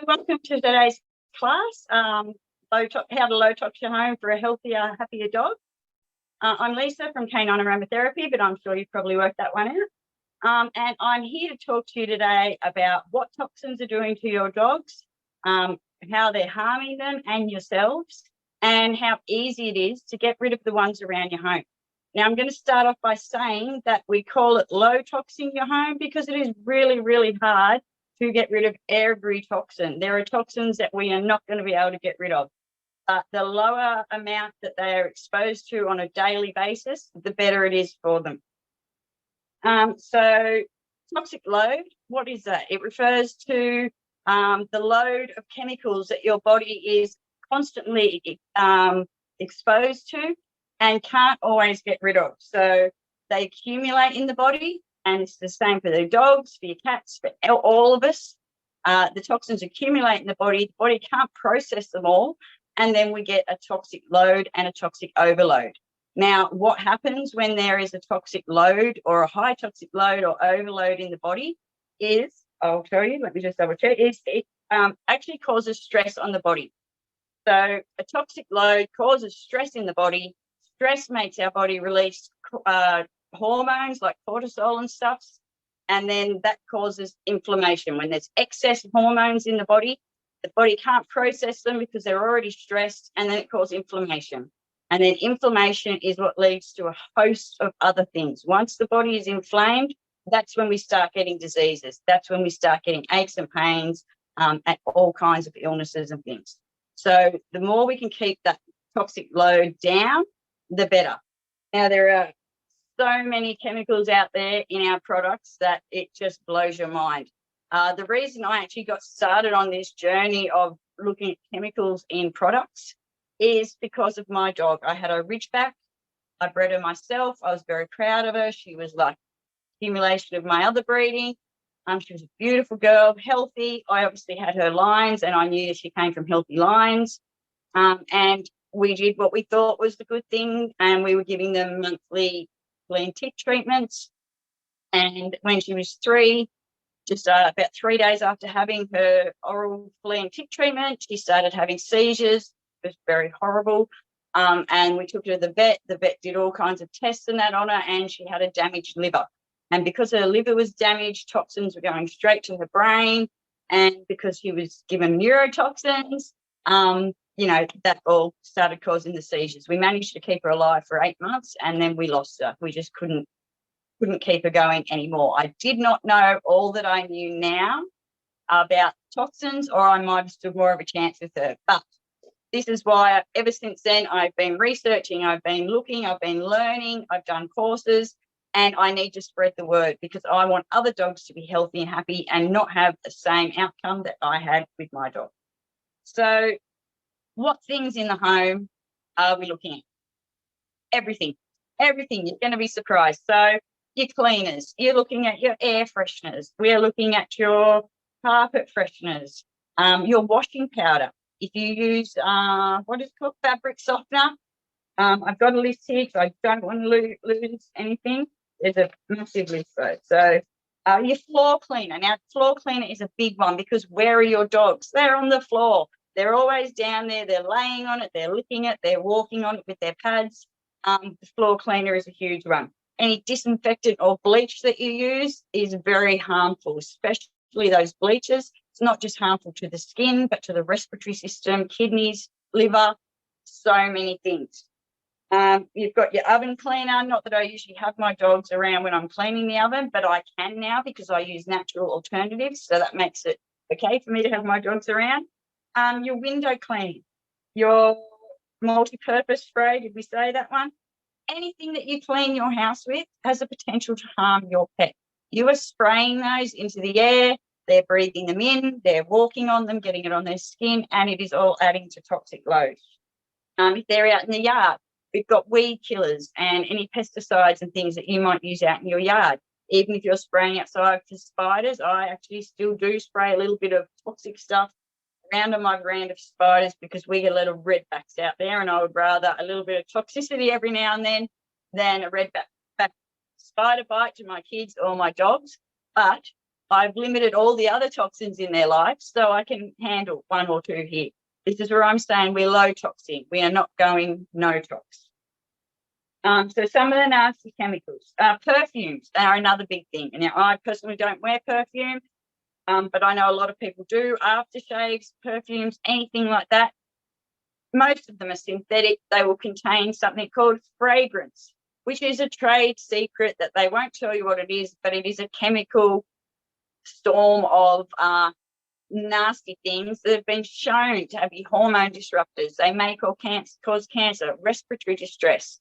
welcome to today's class, how to low tox your home for a healthier, happier dog. I'm Lisa from Canine Aromatherapy, but I'm sure you've probably worked that one out. And I'm here to talk to you today about what toxins are doing to your dogs, how they're harming them and yourselves, and how easy it is to get rid of the ones around your home. Now, I'm going to start off by saying that we call it low toxing your home because it is really, really hard to get rid of every toxin. There are toxins that we are not going to be able to get rid of. The lower amount that they are exposed to on a daily basis, the better it is for them. So toxic load, what is that? It refers to the load of chemicals that your body is constantly exposed to and can't always get rid of. So they accumulate in the body, and it's the same for the dogs, for your cats, for all of us. The toxins accumulate in the body can't process them all, and then we get a toxic load and a toxic overload. Now, what happens when there is a toxic load or a high toxic load or overload in the body is, I'll tell you, let me just double check, it actually causes stress on the body. So a toxic load causes stress in the body. Stress makes our body release hormones like cortisol and stuff, and then that causes inflammation. When there's excess hormones in the body can't process them because they're already stressed, and then it causes inflammation. And then inflammation is what leads to a host of other things. Once the body is inflamed, that's when we start getting diseases. That's when we start getting aches and pains and all kinds of illnesses and things. So the more we can keep that toxic load down, the better. Now, there are so many chemicals out there in our products that it just blows your mind. The reason I actually got started on this journey of looking at chemicals in products is because of my dog. I had a Ridgeback. I bred her myself. I was very proud of her. She was like accumulation of my other breeding. She was a beautiful girl, healthy. I obviously had her lines, and I knew she came from healthy lines. And we did what we thought was the good thing, and we were giving them monthly flea and tick treatments. And when she was 3, just about 3 days after having her oral flea and tick treatment, she started having seizures. It was very horrible. And we took her to the vet. The vet did all kinds of tests and that on her, and she had a damaged liver. And because her liver was damaged, toxins were going straight to her brain. And because she was given neurotoxins, that all started causing the seizures. We managed to keep her alive for 8 months, and then we lost her. We just couldn't keep her going anymore. I did not know all that I knew now about toxins, or I might have stood more of a chance with her. But this is why ever since then I've been researching, I've been looking, I've been learning, I've done courses, and I need to spread the word because I want other dogs to be healthy and happy and not have the same outcome that I had with my dog. So what things in the home are we looking at? Everything. You're going to be surprised. So your cleaners, you're looking at your air fresheners. We're looking at your carpet fresheners, your washing powder. If you use, what is it called, fabric softener, I've got a list here because I don't want to lose anything. There's a massive list though. So your floor cleaner. Now, floor cleaner is a big one because where are your dogs? They're on the floor. They're always down there. They're laying on it. They're licking it. They're walking on it with their pads. The floor cleaner is a huge one. Any disinfectant or bleach that you use is very harmful, especially those bleaches. It's not just harmful to the skin, but to the respiratory system, kidneys, liver, so many things. You've got your oven cleaner. Not that I usually have my dogs around when I'm cleaning the oven, but I can now because I use natural alternatives. So that makes it okay for me to have my dogs around. Your window cleaning, your multi-purpose spray, did we say that one? Anything that you clean your house with has the potential to harm your pet. You are spraying those into the air, they're breathing them in, they're walking on them, getting it on their skin, and it is all adding to toxic load. If they're out in the yard, we've got weed killers and any pesticides and things that you might use out in your yard. Even if you're spraying outside for spiders, I actually still do spray a little bit of toxic stuff around on my brand of spiders because we get a lot of redbacks out there, and I would rather a little bit of toxicity every now and then than a redback spider bite to my kids or my dogs. But I've limited all the other toxins in their life, so I can handle 1 or 2 here. This is where I'm saying we're low toxin. We are not going no tox. So some of the nasty chemicals. Perfumes are another big thing. Now, I personally don't wear perfume, but I know a lot of people do. Aftershaves, perfumes, anything like that. Most of them are synthetic. They will contain something called fragrance, which is a trade secret that they won't tell you what it is, but it is a chemical storm of nasty things that have been shown to be hormone disruptors. They may cause cancer, respiratory distress,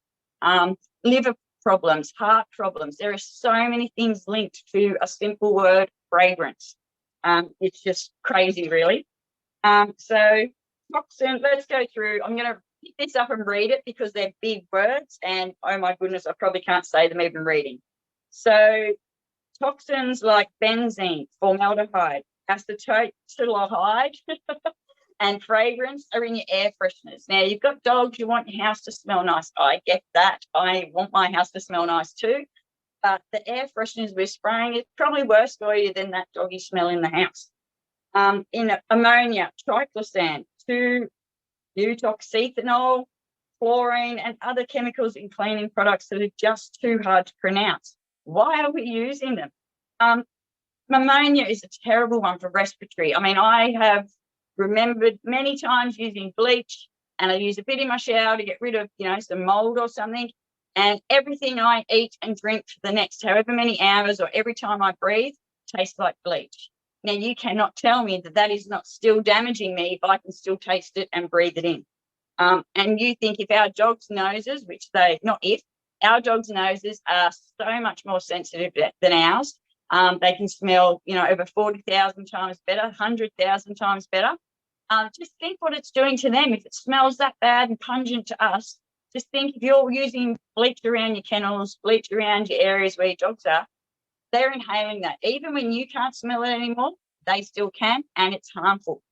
liver problems, heart problems. There are so many things linked to a simple word, fragrance. It's just crazy, really. So toxin, let's go through. I'm going to pick this up and read it because they're big words, and oh my goodness, I probably can't say them even reading. So toxins like benzene, formaldehyde, acetaldehyde, and fragrance are in your air fresheners. Now, you've got dogs, you want your house to smell nice. I get that. I want my house to smell nice too. But the air fresheners we're spraying is probably worse for you than that doggy smell in the house. In ammonia, triclosan, 2-butoxethanol, chlorine, and other chemicals in cleaning products that are just too hard to pronounce. Why are we using them? Ammonia is a terrible one for respiratory. I mean, I have remembered many times using bleach, and I use a bit in my shower to get rid of, some mold or something. And everything I eat and drink for the next however many hours or every time I breathe tastes like bleach. Now, you cannot tell me that that is not still damaging me if I can still taste it and breathe it in. And you think if our dogs' noses, our dogs' noses are so much more sensitive than ours. They can smell, over 40,000 times better, 100,000 times better. Just think what it's doing to them. If it smells that bad and pungent to us, just think if you're using bleach around your kennels, bleach around your areas where your dogs are, they're inhaling that. Even when you can't smell it anymore, they still can, and it's harmful.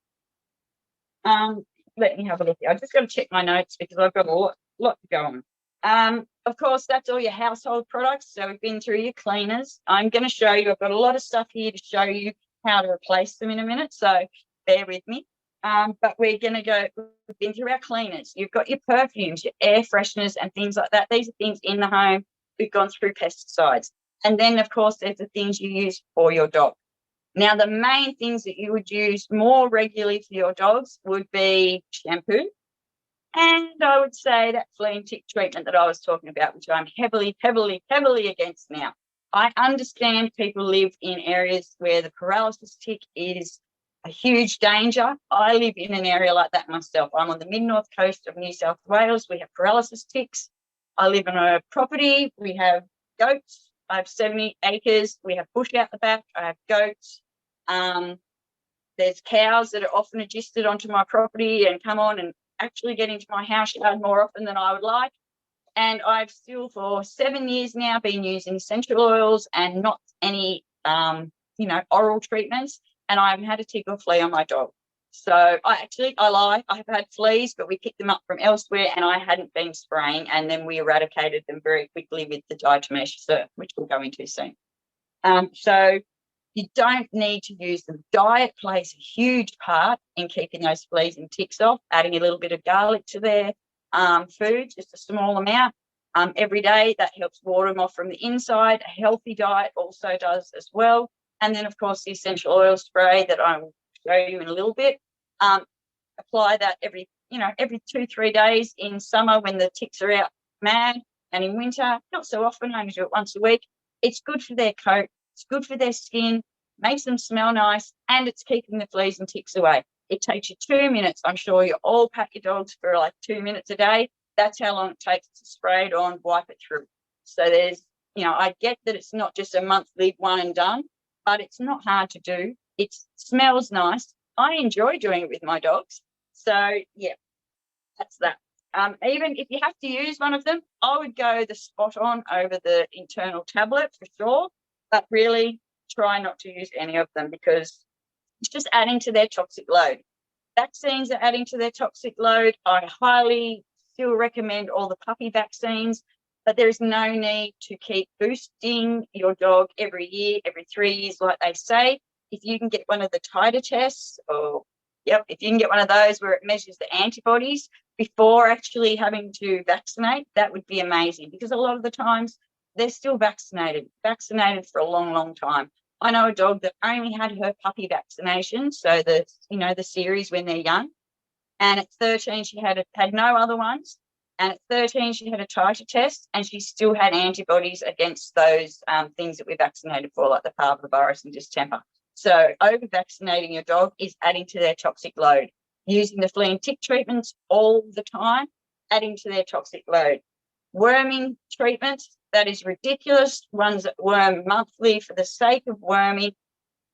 Let me have a look here. I've just got to check my notes because I've got a lot to go on. Of course, that's all your household products. So we've been through your cleaners. I'm going to show you. I've got a lot of stuff here to show you how to replace them in a minute. So bear with me. But we're going to go. We've been through our cleaners. You've got your perfumes, your air fresheners, and things like that. These are things in the home. We've gone through pesticides. And then, of course, there's the things you use for your dog. Now, the main things that you would use more regularly for your dogs would be shampoo. And I would say that flea and tick treatment that I was talking about, which I'm heavily, heavily, heavily against now. I understand people live in areas where the paralysis tick is a huge danger. I live in an area like that myself. I'm on the mid-north coast of New South Wales. We have paralysis ticks. I live on a property. We have goats. I have 70 acres. We have bush out the back. I have goats. There's cows that are often adjusted onto my property and come on and actually get into my house yard more often than I would like. And I've still for 7 years now been using essential oils and not any, oral treatments. And I haven't had a tick or flea on my dog. So I lie. I have had fleas, but we picked them up from elsewhere and I hadn't been spraying. And then we eradicated them very quickly with the diatomaceous, which we'll go into soon. So you don't need to use them. Diet plays a huge part in keeping those fleas and ticks off, adding a little bit of garlic to their food, just a small amount every day. That helps ward them off from the inside. A healthy diet also does as well. And then, of course, the essential oil spray that I will show you in a little bit. Apply that every 2-3 days in summer when the ticks are out mad, and in winter, not so often, only do it once a week. It's good for their coat. It's good for their skin, makes them smell nice, and it's keeping the fleas and ticks away. It takes you 2 minutes. I'm sure you all pat your dogs for like 2 minutes a day. That's how long it takes to spray it on, wipe it through. So there's, I get that it's not just a monthly one and done, but it's not hard to do. It smells nice. I enjoy doing it with my dogs. So, yeah, that's that. Even if you have to use one of them, I would go the spot on over the internal tablet for sure, but really try not to use any of them because it's just adding to their toxic load. Vaccines are adding to their toxic load. I highly still recommend all the puppy vaccines. But there is no need to keep boosting your dog every year, every 3 years, like they say. If you can get one of the titer tests, or if you can get one of those where it measures the antibodies before actually having to vaccinate, that would be amazing, because a lot of the times they're still vaccinated for a long, long time. I know a dog that only had her puppy vaccination, so the series when they're young, and at 13 she had no other ones. And at 13, she had a titer test, and she still had antibodies against those things that we're vaccinated for, like the parvovirus and distemper. So over-vaccinating your dog is adding to their toxic load. Using the flea and tick treatments all the time, adding to their toxic load. Worming treatments, that is ridiculous. Ones that worm monthly for the sake of worming.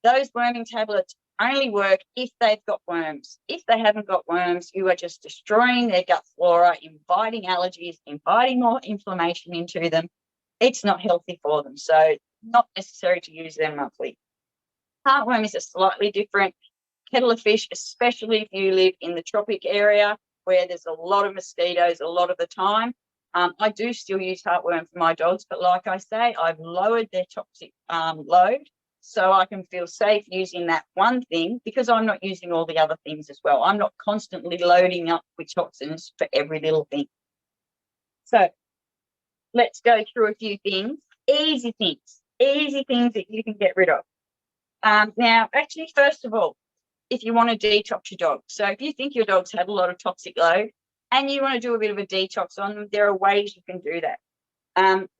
Those worming tablets only work if they've got worms. If they haven't got worms, you are just destroying their gut flora, inviting allergies, inviting more inflammation into them. It's not healthy for them, so not necessary to use them monthly. Heartworm is a slightly different kettle of fish, especially if you live in the tropic area where there's a lot of mosquitoes a lot of the time. I do still use heartworm for my dogs, but like I say, I've lowered their toxic load, so I can feel safe using that one thing, because I'm not using all the other things as well. I'm not constantly loading up with toxins for every little thing. So let's go through a few things, easy things that you can get rid of. Now, actually, first of all, if you want to detox your dog. So if you think your dog's had a lot of toxic load and you want to do a bit of a detox on them, there are ways you can do that.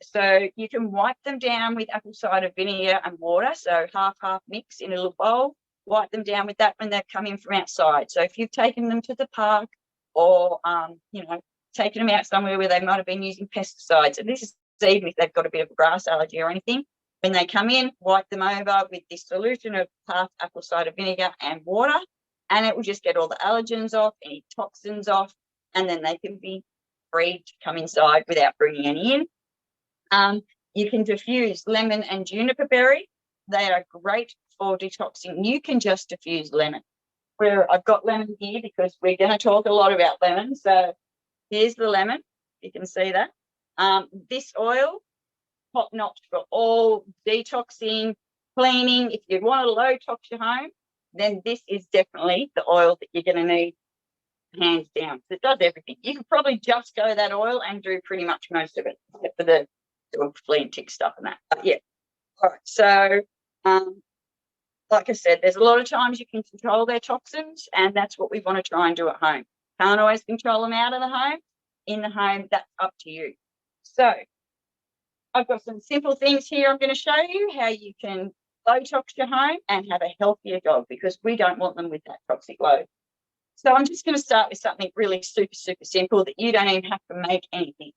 So you can wipe them down with apple cider vinegar and water, so half mix in a little bowl. Wipe them down with that when they come in from outside. So if you've taken them to the park, or taken them out somewhere where they might have been using pesticides, and this is even if they've got a bit of a grass allergy or anything, when they come in, wipe them over with this solution of half apple cider vinegar and water, and it will just get all the allergens off, any toxins off, and then they can be free to come inside without bringing any in. You can diffuse lemon and juniper berry. They are great for detoxing. You can just diffuse lemon. Where I've got lemon here because we're going to talk a lot about lemon. So here's the lemon. You can see that. This oil, top notch for all detoxing, cleaning. If you want to low tox your home, then this is definitely the oil that you're going to need, hands down. It does everything. You could probably just go that oil and do pretty much most of it, except for the flea and tick stuff and that. But yeah. All right. So, like I said, there's a lot of times you can control their toxins, and that's what we want to try and do at home. Can't always control them out of the home. In the home, that's up to you. So I've got some simple things here I'm going to show you how you can low tox your home and have a healthier dog, because we don't want them with that toxic load. So I'm just going to start with something really super, super simple that you don't even have to make anything.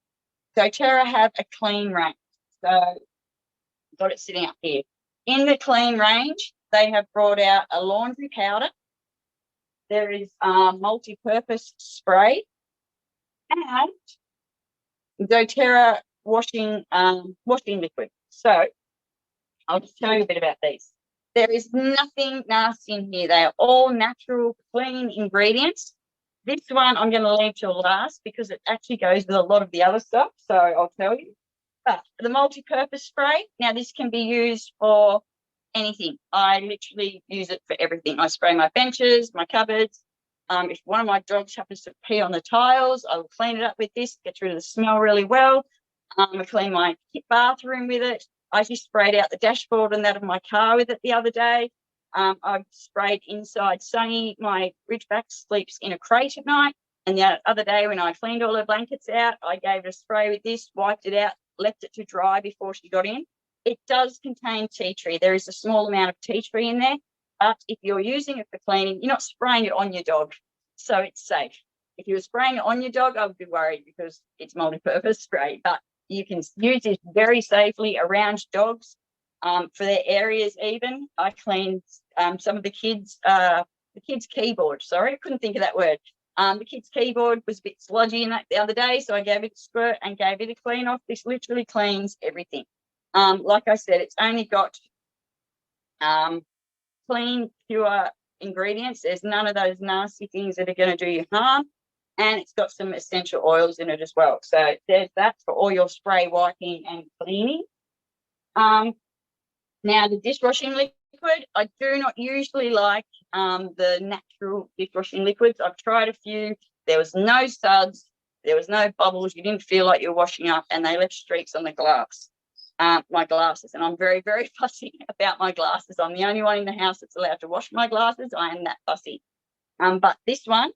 doTERRA have a clean range. So I've got it sitting up here. In the clean range, they have brought out a laundry powder. There is multi-purpose spray and doTERRA washing liquid. So I'll just tell you a bit about these. There is nothing nasty in here. They are all natural, clean ingredients. This one I'm going to leave till last because it actually goes with a lot of the other stuff, so I'll tell you. But the multi-purpose spray, now this can be used for anything. I literally use it for everything. I spray my benches, my cupboards. If one of my dogs happens to pee on the tiles, I will clean it up with this, gets rid of the smell really well. I clean my bathroom with it. I just sprayed out the dashboard and that of my car with it the other day. I've sprayed inside Sunny. My Ridgeback sleeps in a crate at night. And the other day when I cleaned all her blankets out, I gave it a spray with this, wiped it out, left it to dry before she got in. It does contain tea tree. There is a small amount of tea tree in there. But if you're using it for cleaning, you're not spraying it on your dog. So it's safe. If you were spraying it on your dog, I would be worried because it's multi-purpose spray. But you can use it very safely around dogs, for their areas even. I cleaned some of the kids' keyboard. Sorry, I couldn't think of that word. The kids' keyboard was a bit sludgy in that the other day, so I gave it a squirt and gave it a clean off. This literally cleans everything. Like I said, it's only got clean, pure ingredients. There's none of those nasty things that are going to do you harm. and it's got some essential oils in it as well. So there's that for all your spray wiping and cleaning. Now the dishwashing liquid, I do not usually like the natural dishwashing liquids. I've tried a few. There was no suds, there was no bubbles. You didn't feel like you were washing up, and they left streaks on the glass. My glasses, and I'm very, very fussy about my glasses. I'm the only one in the house that's allowed to wash my glasses. I am that fussy. But this one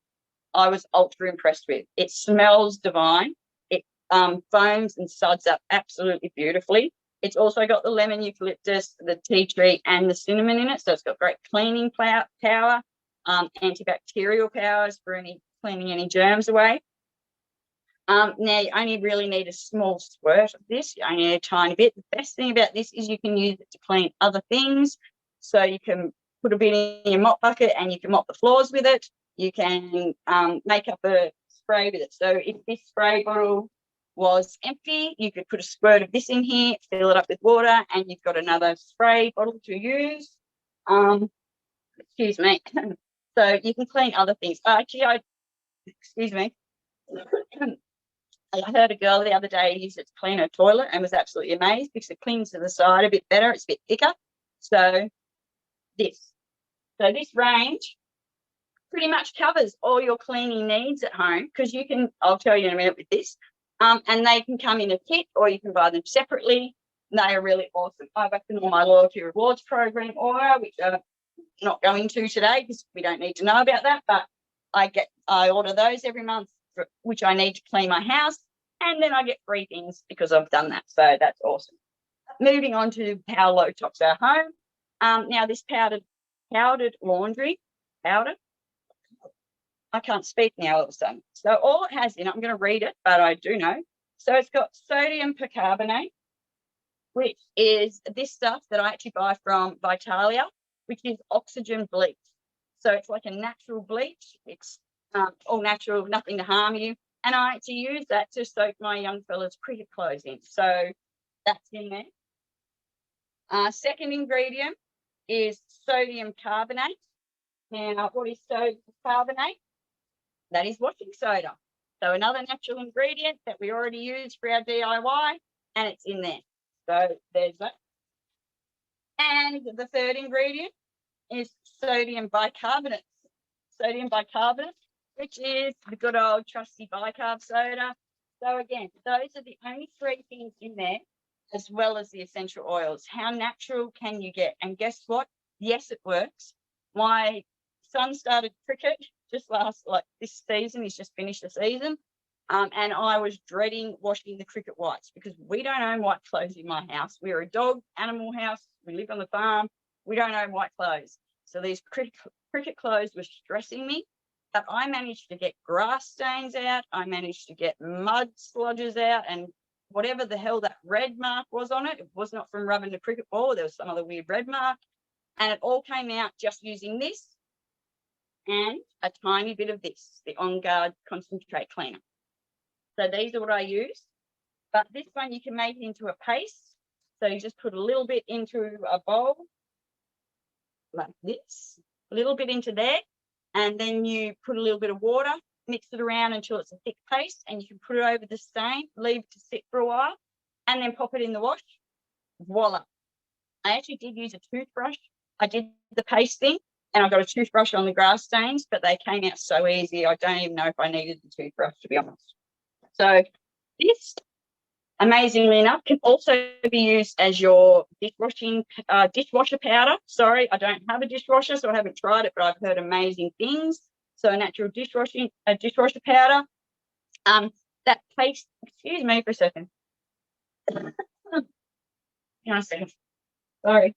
I was ultra impressed with. It smells divine. It foams and suds up absolutely beautifully. It's also got the lemon eucalyptus, the tea tree, and the cinnamon in it. So it's got great cleaning power, antibacterial powers for cleaning any germs away. Now, you only really need a small squirt of this. You only need a tiny bit. The best thing about this is you can use it to clean other things. So you can put a bit in your mop bucket and you can mop the floors with it. You can make up a spray with it. So if this spray bottle was empty, you could put a squirt of this in here, fill it up with water, and you've got another spray bottle to use. Excuse me. So you can clean other things. Excuse me. I heard a girl the other day use it to clean her toilet and was absolutely amazed because it cleans to the side a bit better. It's a bit thicker. So this range pretty much covers all your cleaning needs at home, because you can, I'll tell you in a minute with this, and they can come in a kit or you can buy them separately. They are really awesome. I've opened all my loyalty rewards program order, which I'm not going to today because we don't need to know about that, but I order those every month, which I need to clean my house, and then I get free things because I've done that. So that's awesome. Moving on to Power Low Tox Our Home. Now this powdered laundry, I can't speak now all of a sudden. So all it has in it, I'm going to read it, but I do know. So it's got sodium percarbonate, which is this stuff that I actually buy from Vitalia, which is oxygen bleach. So it's like a natural bleach. It's all natural, nothing to harm you. And I actually use that to soak my young fella's cricket clothes in. So that's in there. Second ingredient is sodium carbonate. Now, what is sodium carbonate? That is washing soda. So another natural ingredient that we already use for our DIY, and it's in there. So there's that. And the third ingredient is sodium bicarbonate. Sodium bicarbonate, which is the good old trusty bicarb soda. So again, those are the only three things in there, as well as the essential oils. How natural can you get? And guess what? Yes, it works. My son started cricket just this season. He's just finished the season. And I was dreading washing the cricket whites because we don't own white clothes in my house. We're a dog animal house. We live on the farm. We don't own white clothes. So these cricket clothes were stressing me, but I managed to get grass stains out. I managed to get mud sludges out, and whatever the hell that red mark was on it, it was not from rubbing the cricket ball. There was some other weird red mark, and it all came out just using this and a tiny bit of this, the On Guard Concentrate Cleaner. So these are what I use, but this one you can make it into a paste. So you just put a little bit into a bowl like this, a little bit into there, and then you put a little bit of water, mix it around until it's a thick paste, and you can put it over the stain, leave it to sit for a while, and then pop it in the wash. Voila. I actually did use a toothbrush. I did the paste thing, and I got a toothbrush on the grass stains, but they came out so easy, I don't even know if I needed the toothbrush, to be honest. So this, amazingly enough, can also be used as your dishwasher powder. Sorry, I don't have a dishwasher, so I haven't tried it, but I've heard amazing things. So a natural dishwasher powder. That paste, excuse me for a second. Hang on a second. Sorry.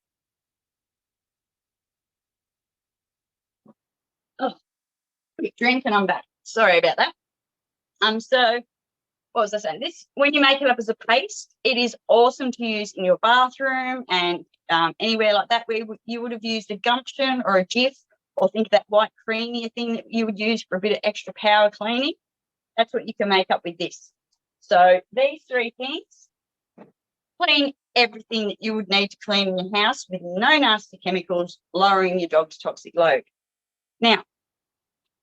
Oh, quick drink and I'm back. Sorry about that. So what was I saying? This, when you make it up as a paste, it is awesome to use in your bathroom and anywhere like that where you would have used a gumption or a Jif, or think of that white creamier thing that you would use for a bit of extra power cleaning. That's what you can make up with this. So these three things clean everything that you would need to clean in your house with no nasty chemicals, lowering your dog's toxic load. Now,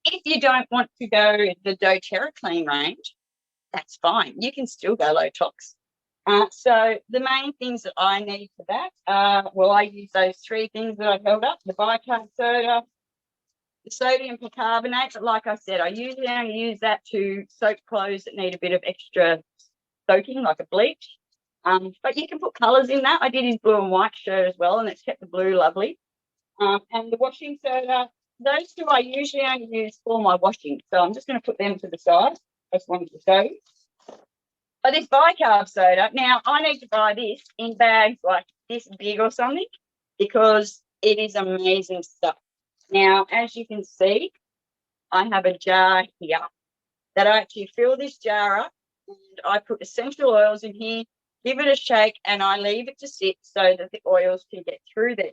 if you don't want to go the doTERRA Clean range, that's fine. You can still go low tox. So the main things that I need for that well, I use those three things that I've held up: the bicarb soda, the sodium bicarbonate. But like I said, I usually only use that to soak clothes that need a bit of extra soaking, like a bleach. But you can put colours in that. I did his blue and white shirt as well, and it's kept the blue lovely. And the washing soda, those two I usually only use for my washing. So I'm just going to put them to the side. I just wanted to show you. But this bicarb soda, now I need to buy this in bags like this big or something because it is amazing stuff. Now, as you can see, I have a jar here that I actually fill this jar up, and I put essential oils in here, give it a shake, and I leave it to sit so that the oils can get through there.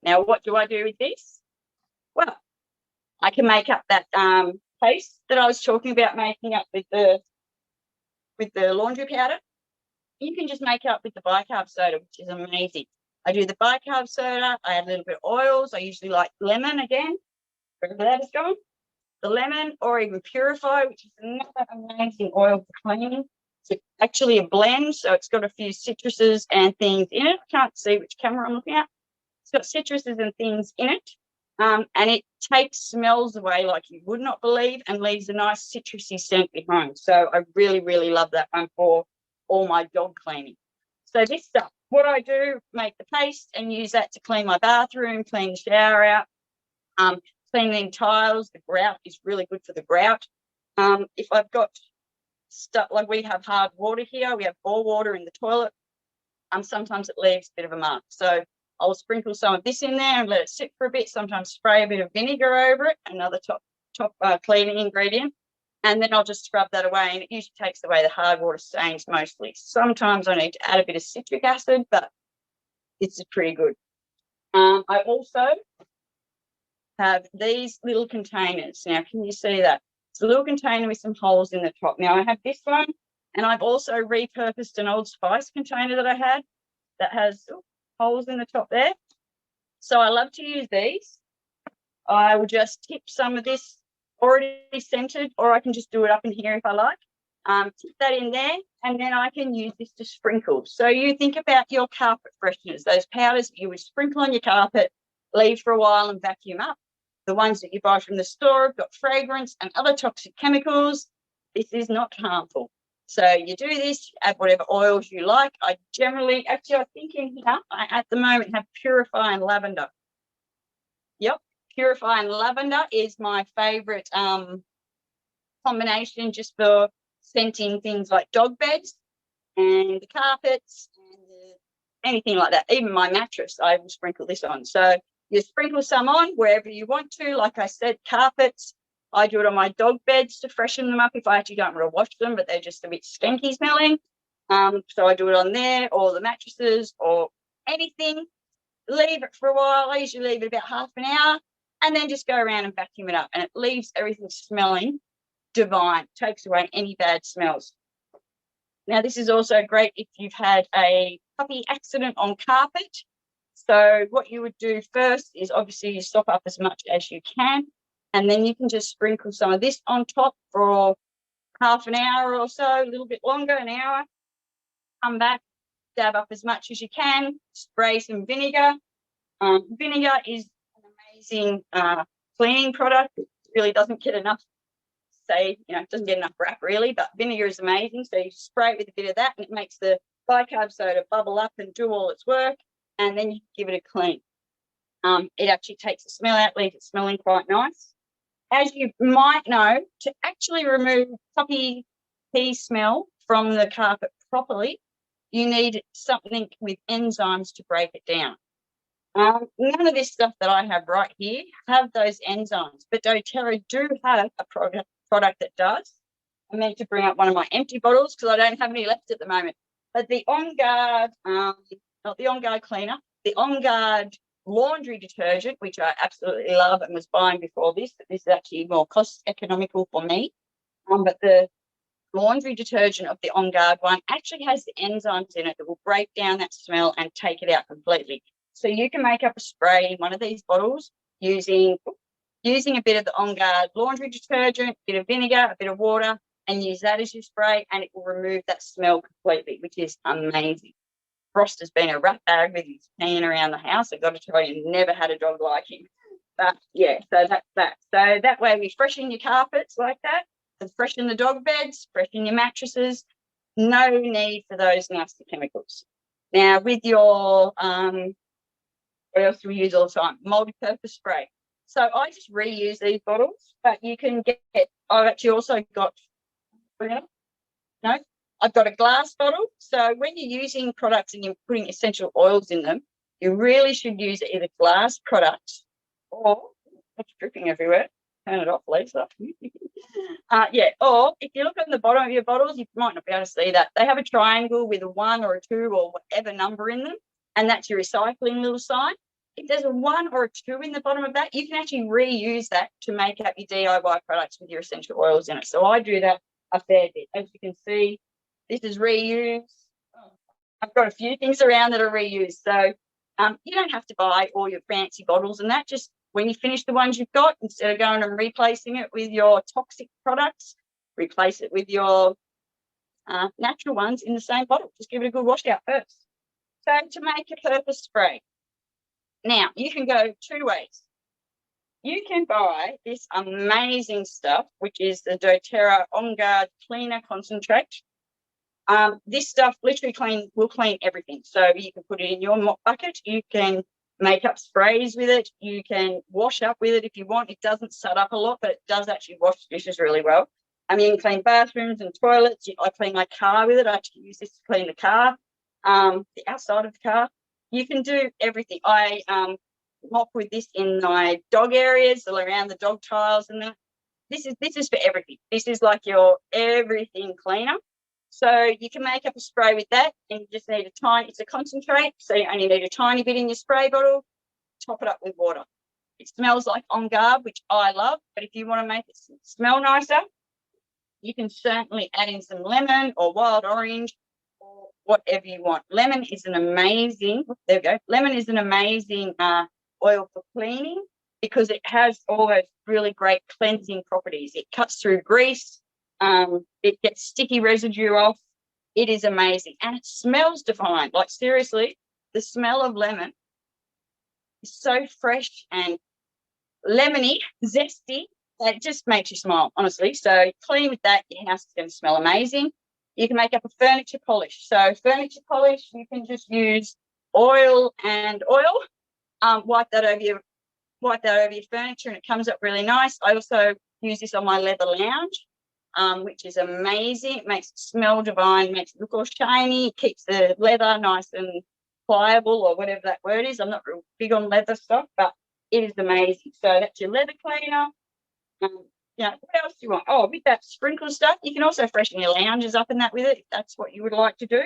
Now, what do I do with this? Well, I can make up that paste that I was talking about making up with the laundry powder. You can just make it up with the bicarb soda, which is amazing. I do the bicarb soda, I add a little bit of oils. I usually like lemon again, wherever that is going. The lemon, or even Purify, which is another amazing oil for cleaning. It's actually a blend, so it's got a few citruses and things in it. I can't see which camera I'm looking at. It's got citruses and things in it, and it takes smells away like you would not believe and leaves a nice citrusy scent behind. So I really, really love that one for all my dog cleaning. So this stuff, what I do, make the paste and use that to clean my bathroom, clean the shower out, cleaning tiles. The grout is really good for the grout. If I've got stuff, like we have hard water here, we have bore water in the toilet, sometimes it leaves a bit of a mark. So I'll sprinkle some of this in there and let it sit for a bit, sometimes spray a bit of vinegar over it, another top cleaning ingredient, and then I'll just scrub that away, and it usually takes away the hard water stains mostly. Sometimes I need to add a bit of citric acid, but it's pretty good. I also have these little containers. Now, can you see that? It's a little container with some holes in the top. Now, I have this one, and I've also repurposed an Old Spice container that I had that has holes in the top there. So I love to use these. I will just tip some of this already scented, or I can just do it up in here if I like. Tip that in there, and then I can use this to sprinkle. So you think about your carpet fresheners, those powders that you would sprinkle on your carpet, leave for a while and vacuum up. The ones that you buy from the store have got fragrance and other toxic chemicals. This is not harmful. So you do this, you add whatever oils you like. I generally, actually, I think in here, I at the moment have Purify and Lavender. Yep, Purify and Lavender is my favourite combination just for scenting things like dog beds and the carpets and anything like that. Even my mattress, I will sprinkle this on. So you sprinkle some on wherever you want to. Like I said, carpets, I do it on my dog beds to freshen them up if I actually don't want to wash them, but they're just a bit stinky smelling. So I do it on there, or the mattresses, or anything. Leave it for a while. I usually leave it about half an hour, and then just go around and vacuum it up, and it leaves everything smelling divine. Takes away any bad smells. Now, this is also great if you've had a puppy accident on carpet. So what you would do first is obviously you stop up as much as you can, and then you can just sprinkle some of this on top for half an hour or so, a little bit longer, an hour. Come back, dab up as much as you can, spray some vinegar. Vinegar is an amazing cleaning product. It really doesn't get enough, it doesn't get enough rap really, but vinegar is amazing. So you spray it with a bit of that, and it makes the bicarb soda bubble up and do all its work, and then you give it a clean. It actually takes the smell out, leaves it smelling quite nice. As you might know, to actually remove puppy pee smell from the carpet properly, you need something with enzymes to break it down. None of this stuff that I have right here have those enzymes, but doTERRA do have a product that does. I meant to bring up one of my empty bottles because I don't have any left at the moment. But the On Guard, not the On Guard cleaner, the On Guard laundry detergent, which I absolutely love and was buying before this, but this is actually more cost economical for me. But the laundry detergent of the On Guard one actually has the enzymes in it that will break down that smell and take it out completely. So you can make up a spray in one of these bottles using using a bit of the On Guard laundry detergent, a bit of vinegar, a bit of water, and use that as your spray, and it will remove that smell completely, which is amazing. Frost has been a rat bag with his peeing around the house. I've got to tell you, never had a dog like him. But yeah, so that's that. So that way we freshen your carpets like that, and freshen the dog beds, freshen your mattresses. No need for those nasty chemicals. Now with your what else do we use all the time? Multi-purpose spray. So I just reuse these bottles, but you can get, I've actually also got, no, I've got a glass bottle. So when you're using products and you're putting essential oils in them, you really should use either glass products or, it's dripping everywhere. Turn it off, Lisa. Yeah, or if you look on the bottom of your bottles, you might not be able to see that. They have a triangle with a 1 or a 2 or whatever number in them, and that's your recycling little sign. If there's a 1 or a 2 in the bottom of that, you can actually reuse that to make up your DIY products with your essential oils in it. So I do that a fair bit. As you can see, this is reused. I've got a few things around that are reused. So you don't have to buy all your fancy bottles and that. Just when you finish the ones you've got, instead of going and replacing it with your toxic products, replace it with your natural ones in the same bottle. Just give it a good wash out first. So to make a purpose spray, now you can go 2 ways. You can buy this amazing stuff, which is the doTERRA On Guard Cleaner Concentrate. This stuff literally will clean everything. So you can put it in your mop bucket. You can make up sprays with it. You can wash up with it if you want. It doesn't sud up a lot, but it does actually wash dishes really well. I mean, you can clean bathrooms and toilets. I clean my car with it. I actually use this to clean the car, the outside of the car. You can do everything. I mop with this in my dog areas, around the dog tiles and that. This is for everything. This is like your everything cleaner. So you can make up a spray with that, and you just need it's a concentrate, so you only need a tiny bit in your spray bottle. Top it up with water. It smells like On Guard, which I love, but if you want to make it smell nicer, you can certainly add in some lemon or wild orange or whatever you want. Lemon is an amazing, there we go. Lemon is an amazing oil for cleaning because it has all those really great cleansing properties. It cuts through grease. It gets sticky residue off. It is amazing. And it smells divine. Like, seriously, the smell of lemon is so fresh and lemony, zesty, that it just makes you smile, honestly. So clean with that, your house is going to smell amazing. You can make up a furniture polish. So furniture polish, you can just use oil and oil. Wipe that over your furniture and it comes up really nice. I also use this on my leather lounge. Which is amazing. It makes it smell divine, makes it look all shiny, it keeps the leather nice and pliable or whatever that word is. I'm not real big on leather stuff, but it is amazing. So that's your leather cleaner. What else do you want? Oh, with that sprinkle stuff, you can also freshen your lounges up in that with it, if that's what you would like to do.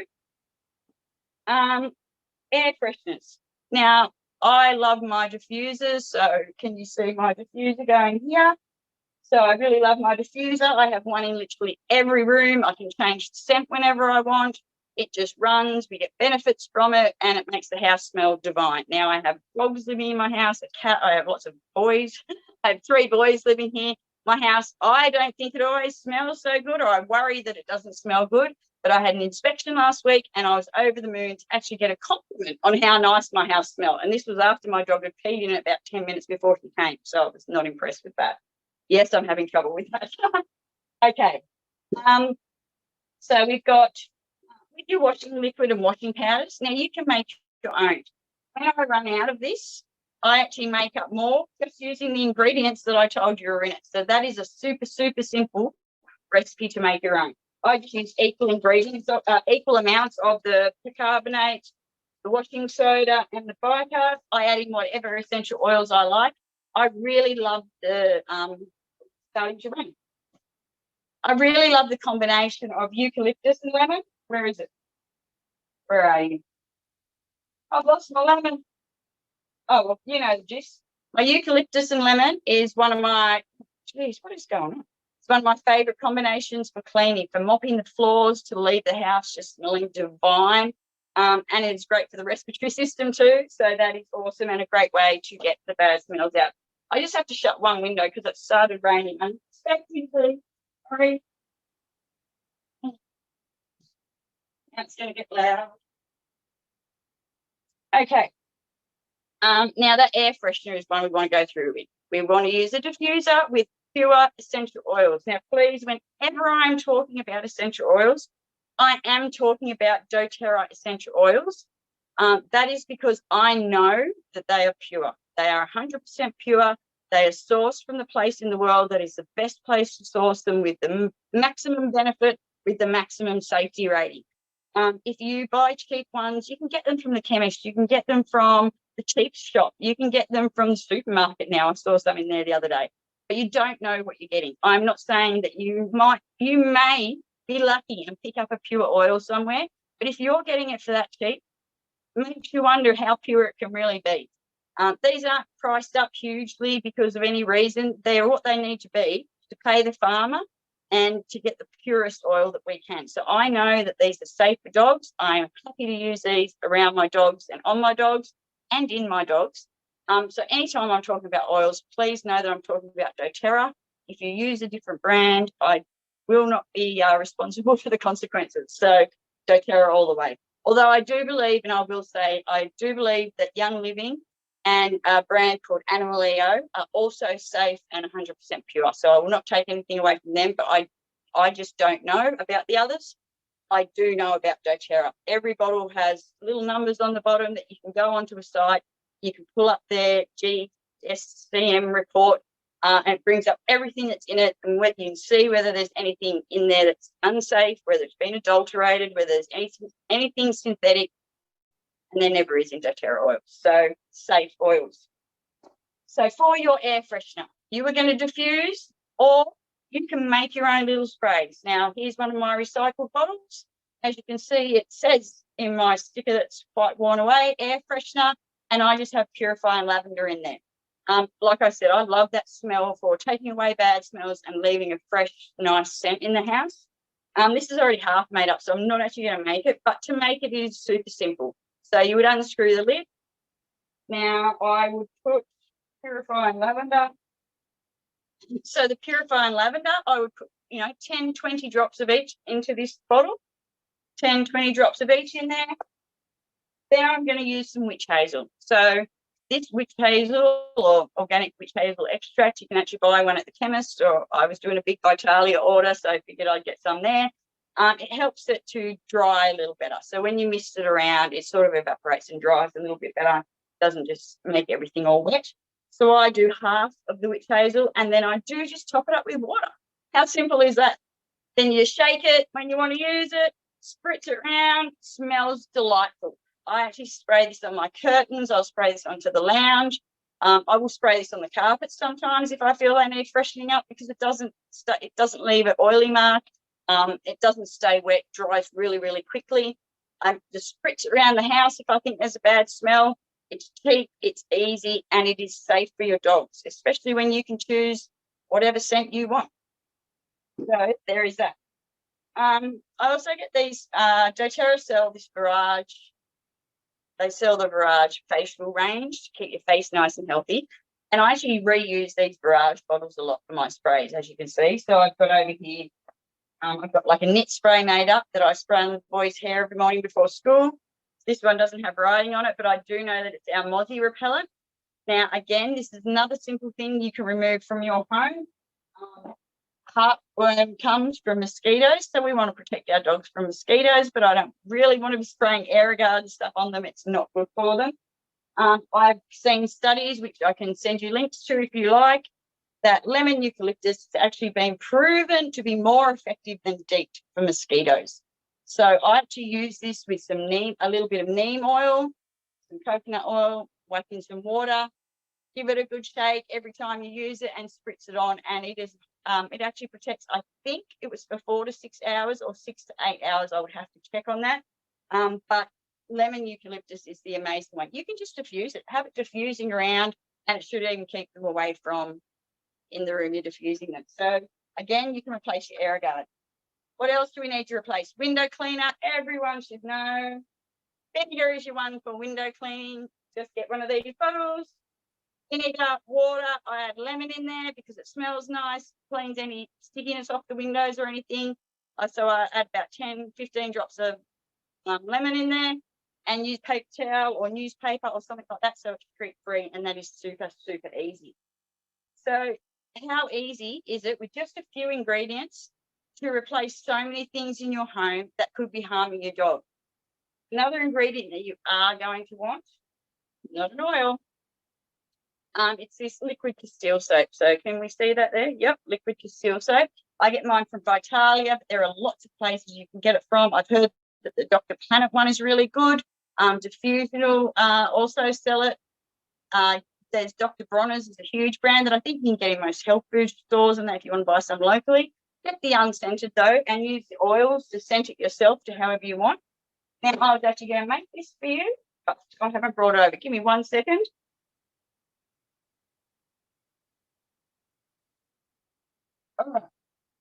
Air fresheners. Now, I love my diffusers. So can you see my diffuser going here? So I really love my diffuser. I have one in literally every room. I can change the scent whenever I want. It just runs. We get benefits from it, and it makes the house smell divine. Now I have dogs living in my house, a cat. I have lots of boys. I have 3 boys living here. My house, I don't think it always smells so good, or I worry that it doesn't smell good. But I had an inspection last week, and I was over the moon to actually get a compliment on how nice my house smelled. And this was after my dog had peed in it about 10 minutes before she came. So I was not impressed with that. Yes, I'm having trouble with that. Okay. So we've got with your washing liquid and washing powders. Now you can make your own. When I run out of this, I actually make up more just using the ingredients that I told you are in it. So that is a super, super simple recipe to make your own. I just use equal ingredients, equal amounts of the bicarbonate, the washing soda, and the bicarb. I add in whatever essential oils I like. I really love the I really love the combination of eucalyptus and lemon. Where is it? Where are you? I've lost my lemon. Oh, well, you know the gist. My eucalyptus and lemon is one of my, geez, what is going on? It's one of my favourite combinations for cleaning, for mopping the floors, to leave the house just smelling divine. And it's great for the respiratory system too. So that is awesome and a great way to get the bad smells out. I just have to shut one window because it started raining unexpectedly. Sorry. That's going to get loud. Okay. Now that air freshener is one we want to go through with. We want to use a diffuser with pure essential oils. Now, please, whenever I'm talking about essential oils, I am talking about doTERRA essential oils. That is because I know that they are pure. They are 100% pure. They are sourced from the place in the world that is the best place to source them with the maximum benefit, with the maximum safety rating. If you buy cheap ones, you can get them from the chemist. You can get them from the cheap shop. You can get them from the supermarket now. I saw some in there the other day. But you don't know what you're getting. I'm not saying that you may be lucky and pick up a pure oil somewhere. But if you're getting it for that cheap, it makes you wonder how pure it can really be. These aren't priced up hugely because of any reason. They're what they need to be to pay the farmer and to get the purest oil that we can. So I know that these are safe for dogs. I am happy to use these around my dogs and on my dogs and in my dogs. So anytime I'm talking about oils, please know that I'm talking about doTERRA. If you use a different brand, I will not be responsible for the consequences. So doTERRA all the way. Although I do believe, and I will say, I do believe that Young Living and a brand called Animaleo are also safe and 100% pure. So I will not take anything away from them, but I just don't know about the others. I do know about doTERRA. Every bottle has little numbers on the bottom that you can go onto a site. You can pull up their GSCM report and it brings up everything that's in it, and you can see whether there's anything in there that's unsafe, whether it's been adulterated, whether there's anything synthetic, and there never is in doTERRA oils. So safe oils. So for your air freshener, you are going to diffuse, or you can make your own little sprays. Now, here's one of my recycled bottles. As you can see, it says in my sticker that's quite worn away, air freshener, and I just have purifying lavender in there. Like I said, I love that smell for taking away bad smells and leaving a fresh, nice scent in the house. This is already half made up, so I'm not actually going to make it, but to make it is super simple. So you would unscrew the lid. Now I would put purifying lavender. So the purifying lavender, I would put, 10, 20 drops of each into this bottle, 10, 20 drops of each in there. Then I'm going to use some witch hazel. So this witch hazel or organic witch hazel extract, you can actually buy one at the chemist, or I was doing a big Vitalia order, so I figured I'd get some there. It helps it to dry a little better. So when you mist it around, it sort of evaporates and dries a little bit better. It doesn't just make everything all wet. So I do half of the witch hazel, and then I do just top it up with water. How simple is that? Then you shake it when you want to use it, spritz it around, smells delightful. I actually spray this on my curtains. I'll spray this onto the lounge. I will spray this on the carpets sometimes if I feel they need freshening up, because it doesn't leave an oily mark. It doesn't stay wet, dries really, really quickly. I just spritz it around the house if I think there's a bad smell. It's cheap, it's easy, and it is safe for your dogs, especially when you can choose whatever scent you want. So there is that. I also get these doTERRA sell this Barrage. They sell the Barrage facial range to keep your face nice and healthy. And I actually reuse these Barrage bottles a lot for my sprays, as you can see. So I've got over here, I've got like a knit spray made up that I spray on the boys' hair every morning before school. This one doesn't have writing on it, but I do know that it's our mozzie repellent. Now, again, this is another simple thing you can remove from your home. Heartworm comes from mosquitoes, so we want to protect our dogs from mosquitoes, but I don't really want to be spraying Aerogard and stuff on them. It's not good for them. I've seen studies, which I can send you links to if you like, that lemon eucalyptus has actually been proven to be more effective than DEET for mosquitoes. So I actually use this with some neem, a little bit of neem oil, some coconut oil, whack in some water, give it a good shake every time you use it, and spritz it on, and it actually protects, I think it was for 4 to 6 hours or 6 to 8 hours. I would have to check on that. But lemon eucalyptus is the amazing one. You can just diffuse it, have it diffusing around, and it should even keep them away from in the room you're diffusing them. So again, you can replace your Aerogard. What else do we need to replace? Window cleaner. Everyone should know. Vinegar is your one for window cleaning. Just get one of these bottles, vinegar, water. I add lemon in there because it smells nice, cleans any stickiness off the windows or anything. So I add about 10, 15 drops of lemon in there, and use paper towel or newspaper or something like that so it's streak-free, and that is super, super easy. So how easy is it with just a few ingredients to replace so many things in your home that could be harming your dog? Another ingredient that you are going to want, not an oil, it's this liquid Castile soap. So can we see that there? Yep, liquid Castile soap. I get mine from Vitalia, but there are lots of places you can get it from. I've heard that the Dr. Planet one is really good. Diffusional also sell it. There's Dr. Bronner's is a huge brand that I think you can get in most health food stores, and that if you want to buy some locally. Get the unscented though, and use the oils to scent it yourself to however you want. Now I was actually going to make this for you, but I haven't brought it over. Give me 1 second. All right.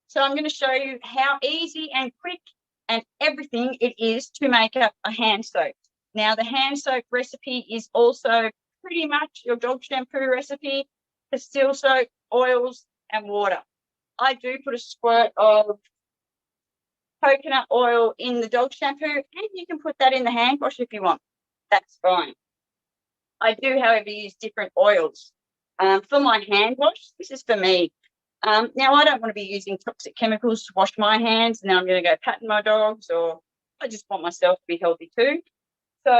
So I'm going to show you how easy and quick and everything it is to make up a hand soap. Now, the hand soap recipe is also pretty much your dog shampoo recipe: Castile soap, oils, and water. I do put a squirt of coconut oil in the dog shampoo, and you can put that in the hand wash if you want. That's fine. I do, however, use different oils. For my hand wash, this is for me. Now, I don't want to be using toxic chemicals to wash my hands, and then I'm going to go patting my dogs, or I just want myself to be healthy too. So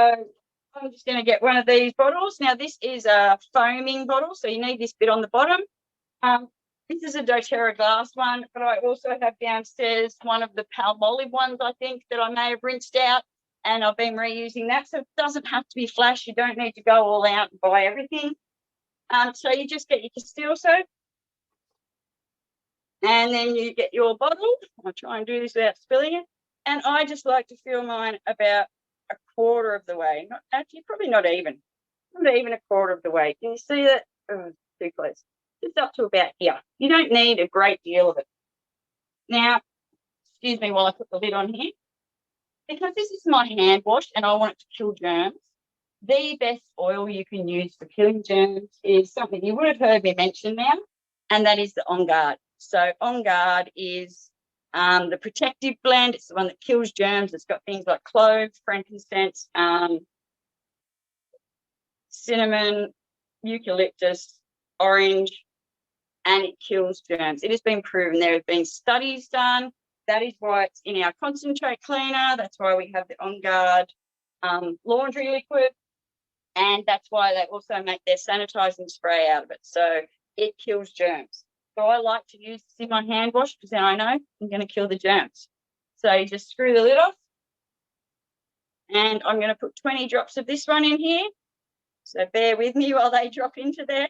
I'm just going to get one of these bottles. Now, this is a foaming bottle, so you need this bit on the bottom. This is a doTERRA glass one, but I also have downstairs one of the Palmolive ones, I think, that I may have rinsed out, and I've been reusing that. So it doesn't have to be flash. You don't need to go all out and buy everything. So you just get your Castile soap, and then you get your bottle. I'll try and do this without spilling it. And I just like to fill mine about a quarter of the way. Not actually, probably not even a quarter of the way. Can you see that? Oh, too close. Just up to about here. You don't need a great deal of it. Now, excuse me while I put the lid on here. Because this is my hand wash and I want it to kill germs, the best oil you can use for killing germs is something you would have heard me mention now, and that is the On Guard. So On Guard is the protective blend. It's the one that kills germs. It's got things like cloves, frankincense, cinnamon, eucalyptus, orange, and it kills germs. It has been proven. There have been studies done. That is why it's in our concentrate cleaner. That's why we have the On Guard laundry liquid. And that's why they also make their sanitizing spray out of it. So it kills germs. So I like to use this in my hand wash because then I know I'm going to kill the germs. So you just screw the lid off. And I'm going to put 20 drops of this one in here. So bear with me while they drop into there.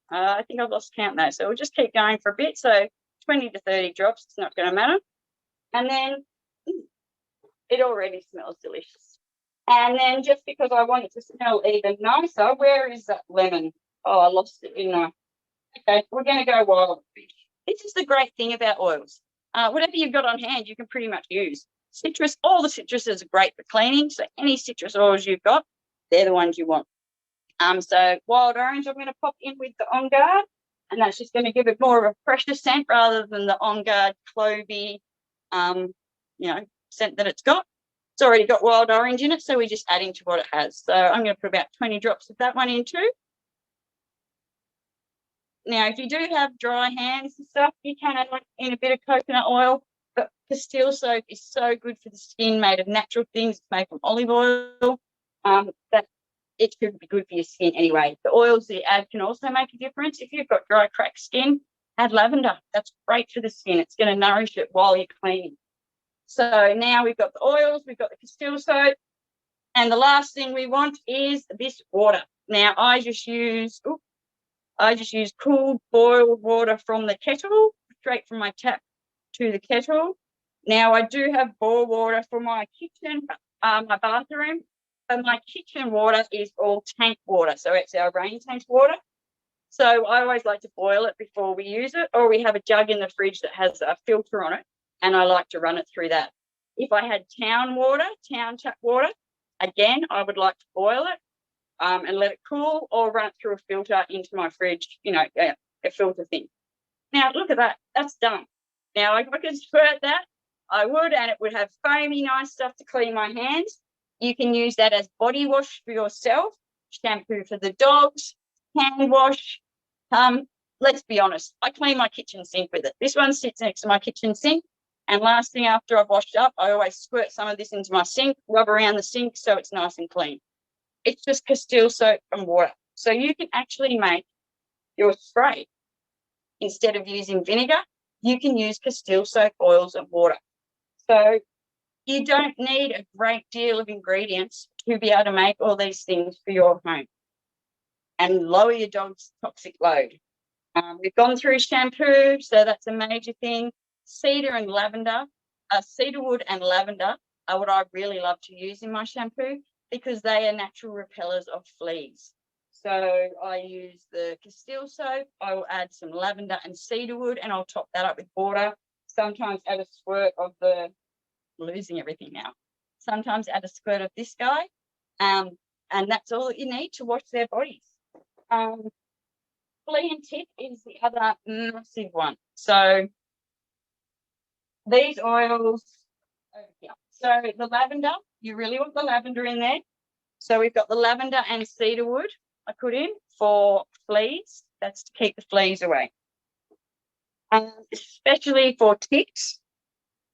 I think I've lost count though. So we'll just keep going for a bit. So 20 to 30 drops, it's not going to matter. And then it already smells delicious. And then just because I want it to smell even nicer, where is that lemon? Oh, I lost it, didn't I? Okay, we're going to go wild. This is the great thing about oils. Whatever you've got on hand, you can pretty much use. Citrus, all the citruses are great for cleaning. So any citrus oils you've got, they're the ones you want. So wild orange, I'm going to pop in with the On Guard, and that's just going to give it more of a fresher scent rather than the On Guard clovey, scent that it's got. It's already got wild orange in it, so we're just adding to what it has. So I'm going to put about 20 drops of that one in too. Now, if you do have dry hands and stuff, you can add in a bit of coconut oil, but Castile soap is so good for the skin, made of natural things. It's made from olive oil. That it should be good for your skin anyway. The oils that you add can also make a difference. If you've got dry, cracked skin, add lavender. That's great for the skin. It's going to nourish it while you're cleaning. So now we've got the oils, we've got the Castile soap, and the last thing we want is this water. Now I just use cool boiled water from the kettle, straight from my tap to the kettle. Now I do have boil water for my kitchen, my bathroom, but my kitchen water is all tank water. So it's our rain tank water. So I always like to boil it before we use it, or we have a jug in the fridge that has a filter on it, and I like to run it through that. If I had town tap water, again, I would like to boil it. and let it cool, or run it through a filter into my fridge, a filter thing. Now, look at that. That's done. Now, if I could squirt that, I would, and it would have foamy, nice stuff to clean my hands. You can use that as body wash for yourself, shampoo for the dogs, hand wash. Let's be honest, I clean my kitchen sink with it. This one sits next to my kitchen sink, and last thing after I've washed up, I always squirt some of this into my sink, rub around the sink so it's nice and clean. It's just Castile soap and water. So you can actually make your spray. Instead of using vinegar, you can use Castile soap, oils, and water. So you don't need a great deal of ingredients to be able to make all these things for your home and lower your dog's toxic load. We've gone through shampoo, so that's a major thing. Cedarwood and lavender are what I really love to use in my shampoo because they are natural repellers of fleas. So I use the Castile soap, I will add some lavender and cedarwood, and I'll top that up with water. Sometimes add a squirt of losing everything now. Sometimes add a squirt of this guy, and that's all that you need to wash their bodies. Flea and tick is the other massive one. So these oils over here. So the lavender, you really want the lavender in there. So we've got the lavender and cedarwood I put in for fleas. That's to keep the fleas away. Especially for ticks,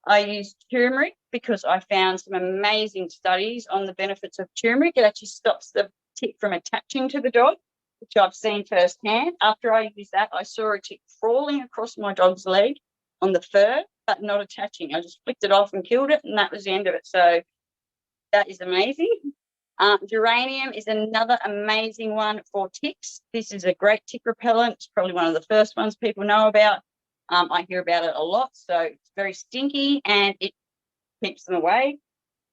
I use turmeric because I found some amazing studies on the benefits of turmeric. It actually stops the tick from attaching to the dog, which I've seen firsthand. After I used that, I saw a tick crawling across my dog's leg on the fur, but not attaching. I just flicked it off and killed it, and that was the end of it. So that is amazing. Geranium is another amazing one for ticks. This is a great tick repellent. It's probably one of the first ones people know about. I hear about it a lot. So it's very stinky and it keeps them away.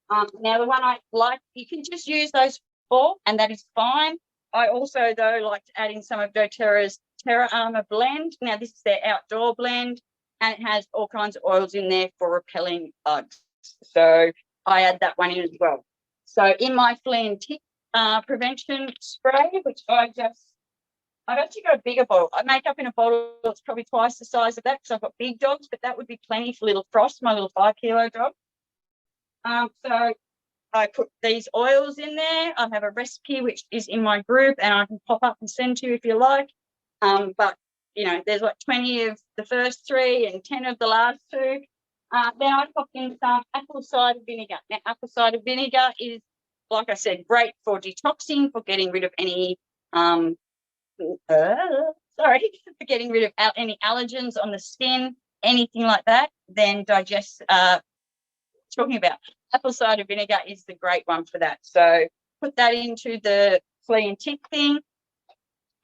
Now, the one I like, you can just use those for, and that is fine. I also, though, like to add in some of doTERRA's Terra Armor blend. Now, this is their outdoor blend, and it has all kinds of oils in there for repelling bugs. So I add that one in as well. So in my flea and tick prevention spray, which I've actually got a bigger bottle. I make up in a bottle that's probably twice the size of that because I've got big dogs, but that would be plenty for little Frost, my little 5-kilo dog. So I put these oils in there. I have a recipe which is in my group, and I can pop up and send to you if you like. But there's like 20 of the first 3 and 10 of the last 2. Then I pop in some apple cider vinegar. Now, apple cider vinegar is, like I said, great for detoxing, for getting rid of any for getting rid of any allergens on the skin, anything like that. Then talking about apple cider vinegar is the great one for that. So put that into the flea and tick thing,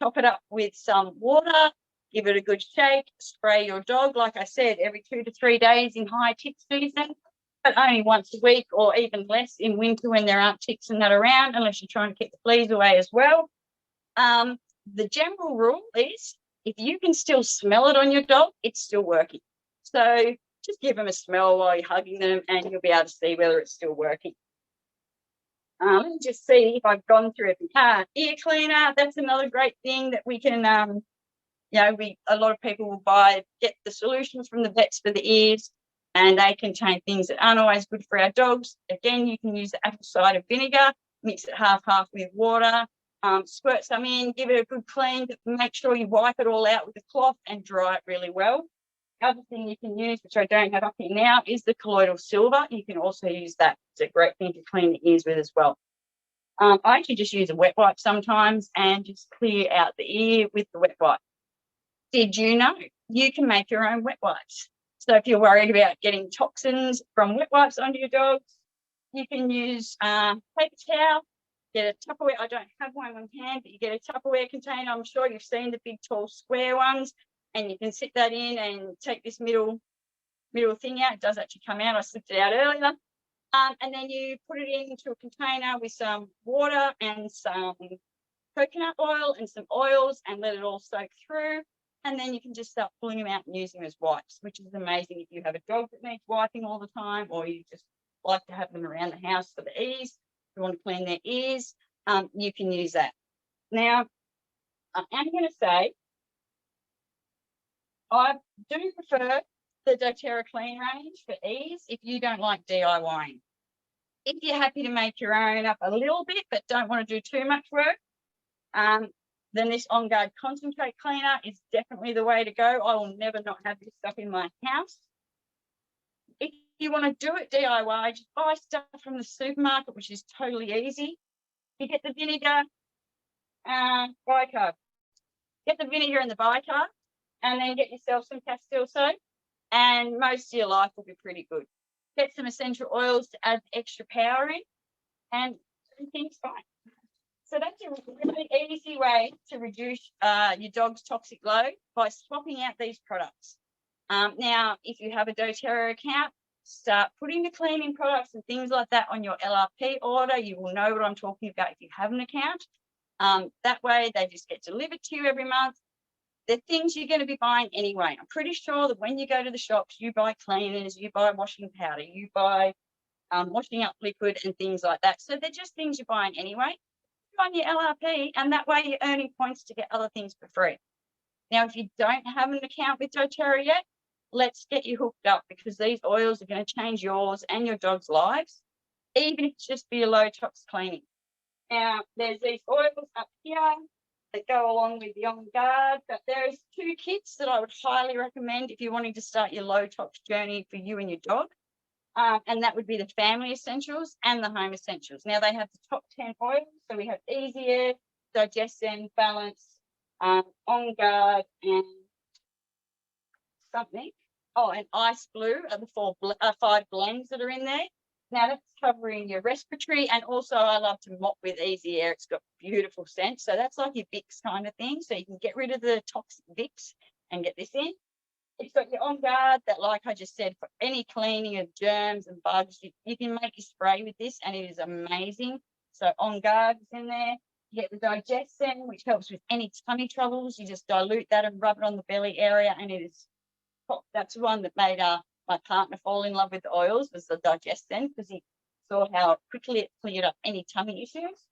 top it up with some water, give it a good shake, spray your dog, like I said, every 2 to 3 days in high tick season, but only once a week or even less in winter when there aren't ticks and that around, unless you're trying to keep the fleas away as well. The general rule is if you can still smell it on your dog, it's still working. So just give them a smell while you're hugging them and you'll be able to see whether it's still working. Let me just see if I've gone through it. Ear cleaner, that's another great thing that we can, a lot of people will get the solutions from the vets for the ears, and they contain things that aren't always good for our dogs. Again, you can use the apple cider vinegar, mix it half with water, squirt some in, give it a good clean, make sure you wipe it all out with a cloth and dry it really well. The other thing you can use, which I don't have up here now, is the colloidal silver. You can also use that. It's a great thing to clean the ears with as well. I actually just use a wet wipe sometimes and just clear out the ear with the wet wipe. Did you know you can make your own wet wipes? So if you're worried about getting toxins from wet wipes onto your dogs, you can use paper towel, get a Tupperware. I don't have one on hand, but you get a Tupperware container. I'm sure you've seen the big, tall, square ones, and you can sit that in and take this middle thing out. It does actually come out. I slipped it out earlier. And then you put it into a container with some water and some coconut oil and some oils and let it all soak through. And then you can just start pulling them out and using them as wipes, which is amazing if you have a dog that needs wiping all the time, or you just like to have them around the house for the ease. You want to clean their ears. you can use that. Now, I am going to say I do prefer the doTERRA Clean range for ease if you don't like DIYing. If you're happy to make your own up a little bit but don't want to do too much work, then this On Guard Concentrate Cleaner is definitely the way to go. I will never not have this stuff in my house. If you want to do it DIY, just buy stuff from the supermarket, which is totally easy. You get the vinegar, bicarb. Get the vinegar and the bicarb, and then get yourself some Castile soap, and most of your life will be pretty good. Get some essential oils to add extra power in, and everything's fine. So that's a really easy way to reduce your dog's toxic load by swapping out these products. Now, if you have a doTERRA account, start putting the cleaning products and things like that on your LRP order. You will know what I'm talking about if you have an account. That way, they just get delivered to you every month. They're things you're going to be buying anyway. I'm pretty sure that when you go to the shops, you buy cleaners, you buy washing powder, you buy washing up liquid and things like that. So they're just things you're buying anyway. On your LRP, and that way you're earning points to get other things for free. Now, if you don't have an account with doTERRA yet, let's get you hooked up, because these oils are going to change yours and your dog's lives, even if it's just for your low tox cleaning. Now, there's these oils up here that go along with the On Guard, but there's 2 kits that I would highly recommend if you're wanting to start your low tox journey for you and your dog. And that would be the Family Essentials and the Home Essentials. Now, they have the top 10 oils. So we have Easy Air, Digestion, Balance, On Guard, and something. Oh, and Ice Blue are the 5 blends that are in there. Now, that's covering your respiratory. And also, I love to mop with Easy Air. It's got beautiful scent. So that's like your Vicks kind of thing. So you can get rid of the toxic Vicks and get this in. It's got your On Guard that, like I just said, for any cleaning of germs and bugs, you can make a spray with this, and it is amazing. So On Guard is in there. You get the Digestion, which helps with any tummy troubles. You just dilute that and rub it on the belly area, and it is top. That's one that made my partner fall in love with the oils, was the Digestion, because he saw how quickly it cleared up any tummy issues.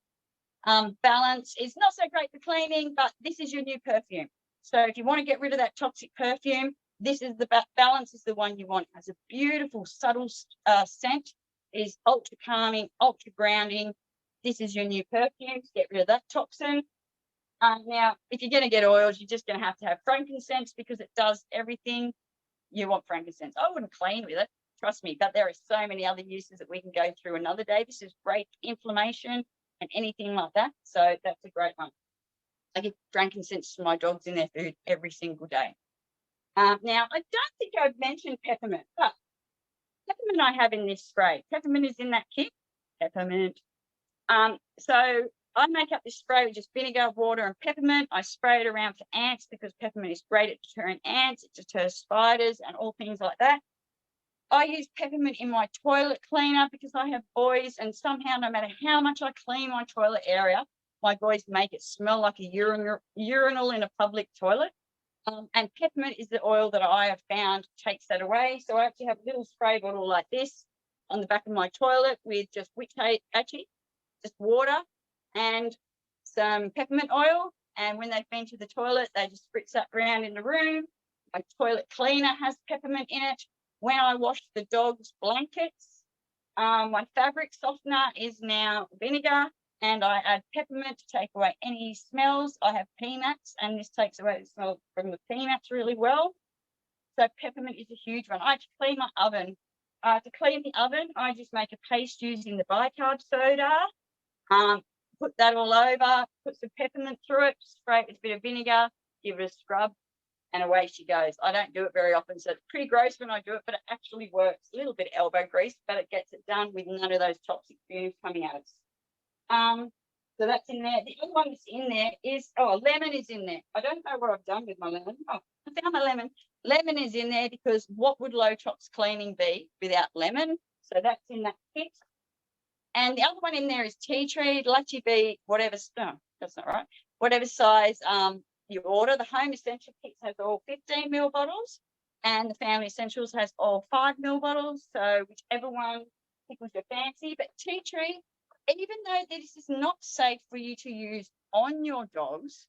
Balance is not so great for cleaning, but this is your new perfume. So if you want to get rid of that toxic perfume, this is the Balance is the one you want. It has a beautiful, subtle scent. It is ultra calming, ultra grounding. This is your new perfume to get rid of that toxin. Now, if you're going to get oils, you're just going to have frankincense, because it does everything you want frankincense. I wouldn't clean with it, trust me, but there are so many other uses that we can go through another day. This is great inflammation and anything like that. So that's a great one. I give frankincense to my dogs in their food every single day. Now, I don't think I've mentioned peppermint, but peppermint I have in this spray. Peppermint is in that kit. Peppermint. So I make up this spray with just vinegar, water, and peppermint. I spray it around for ants, because peppermint is great at deterring ants. It deters spiders and all things like that. I use peppermint in my toilet cleaner because I have boys, and somehow, no matter how much I clean my toilet area, my boys make it smell like a urinal in a public toilet. And peppermint is the oil that I have found takes that away. So I actually have a little spray bottle like this on the back of my toilet with just just water and some peppermint oil. And when they've been to the toilet, they just spritz that around in the room. My toilet cleaner has peppermint in it. When I wash the dog's blankets, my fabric softener is now vinegar. And I add peppermint to take away any smells. I have peanuts, and this takes away the smell from the peanuts really well. So peppermint is a huge one. I have to clean my oven. To clean the oven, I just make a paste using the bicarb soda. Put that all over, put some peppermint through it, spray it with a bit of vinegar, give it a scrub, and away she goes. I don't do it very often, so it's pretty gross when I do it, but it actually works. A little bit of elbow grease, but it gets it done with none of those toxic fumes coming at us. So that's in there. The other one that's in there is, lemon is in there. I don't know what I've done with my lemon. Oh, I found my lemon. Lemon is in there because what would low tox cleaning be without lemon? So that's in that kit. And the other one in there is tea tree, lychee bee, whatever. No, that's not right. Whatever size you order. The Home Essential kits has all 15 ml bottles, and the Family Essentials has all 5 ml bottles. So whichever one tickles your fancy. But tea tree even though this is not safe for you to use on your dogs,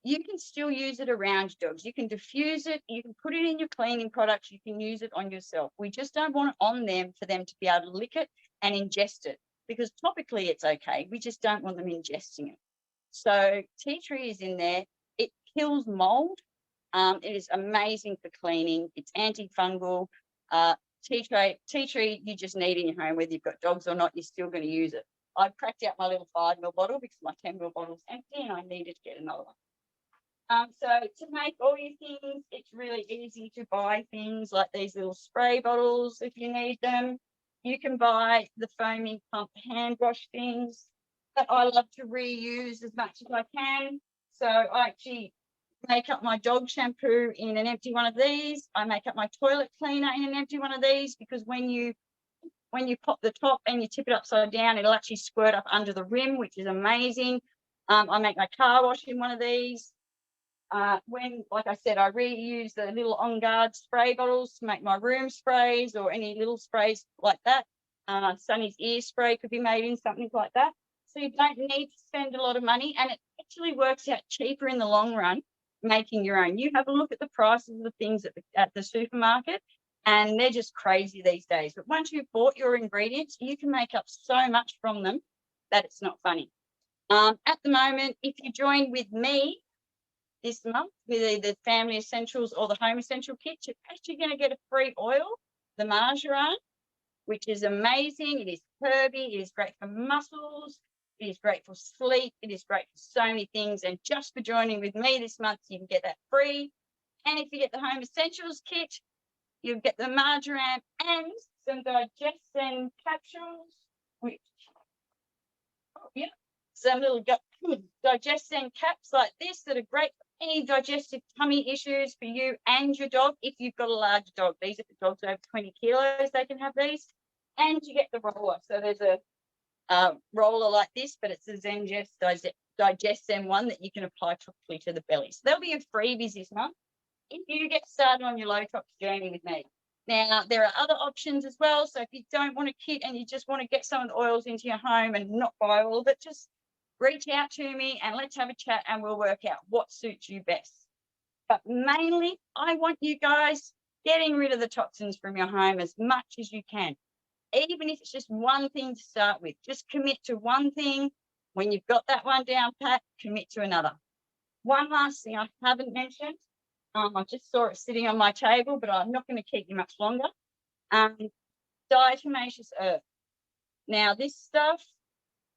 you can still use it around your dogs. You can diffuse it, you can put it in your cleaning products, you can use it on yourself. We just don't want it on them for them to be able to lick it and ingest it, because topically it's okay. We just don't want them ingesting it. So tea tree is in there. It kills mold. It is amazing for cleaning. It's antifungal. Tea tree, you just need in your home, whether you've got dogs or not, you're still going to use it. I've cracked out my little 5 ml bottle because my 10 ml bottle's empty and I needed to get another one. So to make all your things, it's really easy to buy things like these little spray bottles if you need them. You can buy the foaming pump hand wash things that I love to reuse as much as I can. So I actually make up my dog shampoo in an empty one of these. I make up my toilet cleaner in an empty one of these, because when you pop the top and you tip it upside down, it'll actually squirt up under the rim, which is amazing. I make my car wash in one of these. Like I said, I reuse the little On Guard spray bottles to make my room sprays or any little sprays like that. Sunny's ear spray could be made in something like that. So you don't need to spend a lot of money, and it actually works out cheaper in the long run making your own. You have a look at the prices of the things at the supermarket, and they're just crazy these days. But once you've bought your ingredients, you can make up so much from them that it's not funny. At the moment, if you join with me this month with either Family Essentials or the Home Essential Kit, you're actually going to get a free oil, the marjoram, which is amazing. It is herby. It is great for muscles. It is great for sleep. It is great for so many things. And just for joining with me this month, you can get that free. And if you get the Home Essentials Kit, you'll get the marjoram and some digestion capsules, which, some little digestion caps like this that are great for any digestive tummy issues for you and your dog. If you've got a large dog, these are for dogs over 20 kilos, they can have these. And you get the roller. So there's a roller like this, but it's a Zengest Digest one that you can apply topically to the belly. So there'll be a freebies this month if you get started on your low tox journey with me. Now, there are other options as well. So if you don't want a kit and you just want to get some of the oils into your home and not buy all of it, just reach out to me and let's have a chat and we'll work out what suits you best. But mainly, I want you guys getting rid of the toxins from your home as much as you can. Even if it's just one thing to start with, just commit to one thing. When you've got that one down pat, commit to another. One last thing I haven't mentioned, I just saw it sitting on my table, but I'm not going to keep you much longer. Diatomaceous earth. Now, this stuff,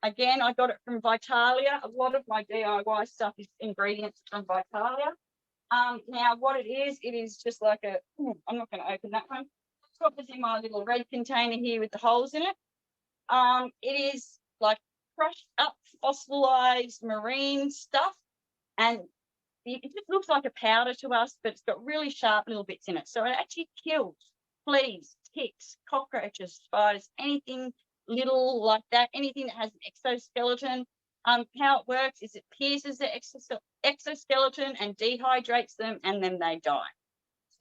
again, I got it from Vitalia. A lot of my DIY stuff is ingredients from Vitalia. Now, what it is just like I'm not going to open that one. What was in my little red container here with the holes in it. It is like crushed up fossilized marine stuff, and it just looks like a powder to us, but it's got really sharp little bits in it. So it actually kills fleas, ticks, cockroaches, spiders, anything little like that, anything that has an exoskeleton. How it works is it pierces the exoskeleton and dehydrates them, and then they die.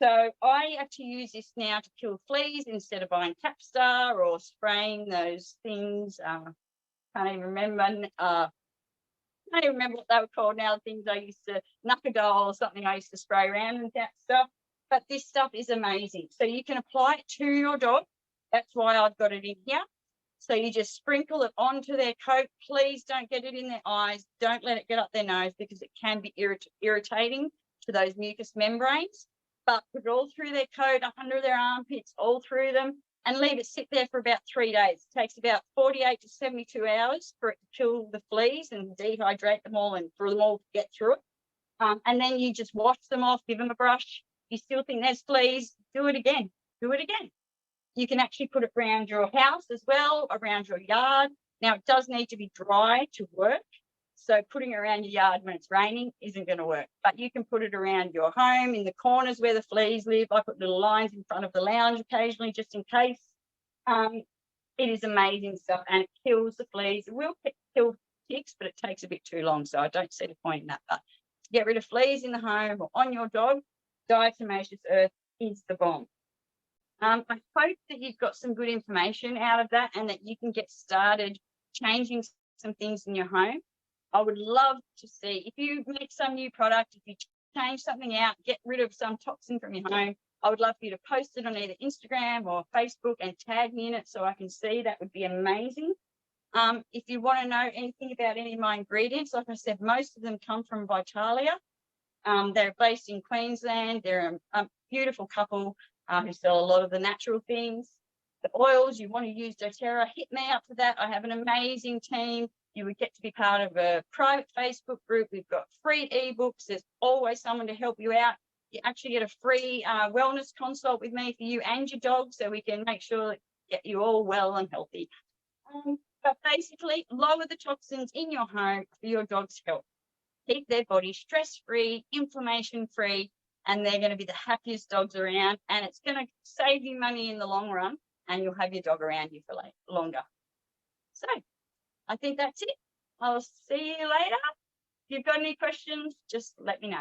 So I actually use this now to kill fleas instead of buying Capstar or spraying those things. Can't even remember what they were called now. The things I used to, Nucadol or something I used to spray around and that stuff. But this stuff is amazing. So you can apply it to your dog. That's why I've got it in here. So you just sprinkle it onto their coat. Please don't get it in their eyes. Don't let it get up their nose because it can be irritating to those mucous membranes. But put it all through their coat, up under their armpits, all through them, and leave it sit there for about 3 days. It takes about 48 to 72 hours for it to kill the fleas and dehydrate them all and for them all to get through it. And then you just wash them off, give them a brush. If you still think there's fleas, do it again. Do it again. You can actually put it around your house as well, around your yard. Now, it does need to be dry to work. So putting it around your yard when it's raining isn't going to work. But you can put it around your home, in the corners where the fleas live. I put little lines in front of the lounge occasionally just in case. It is amazing stuff, and it kills the fleas. It will kill ticks, but it takes a bit too long, so I don't see the point in that. But to get rid of fleas in the home or on your dog, diatomaceous earth is the bomb. I hope that you've got some good information out of that and that you can get started changing some things in your home. I would love to see if you make some new product, if you change something out, get rid of some toxin from your home. I would love for you to post it on either Instagram or Facebook and tag me in it so I can see. That would be amazing. If you want to know anything about any of my ingredients, like I said, most of them come from Vitalia. They're based in Queensland. They're a beautiful couple who sell a lot of the natural things. The oils, you want to use doTERRA, hit me up for that. I have an amazing team. You would get to be part of a private Facebook group. We've got free ebooks. There's always someone to help you out. You actually get a free wellness consult with me for you and your dog, so we can make sure that get you all well and healthy. But basically, lower the toxins in your home for your dog's health. Keep their body stress-free, inflammation-free, and they're going to be the happiest dogs around, and it's going to save you money in the long run, and you'll have your dog around you for longer. So I think that's it. I'll see you later. If you've got any questions, just let me know.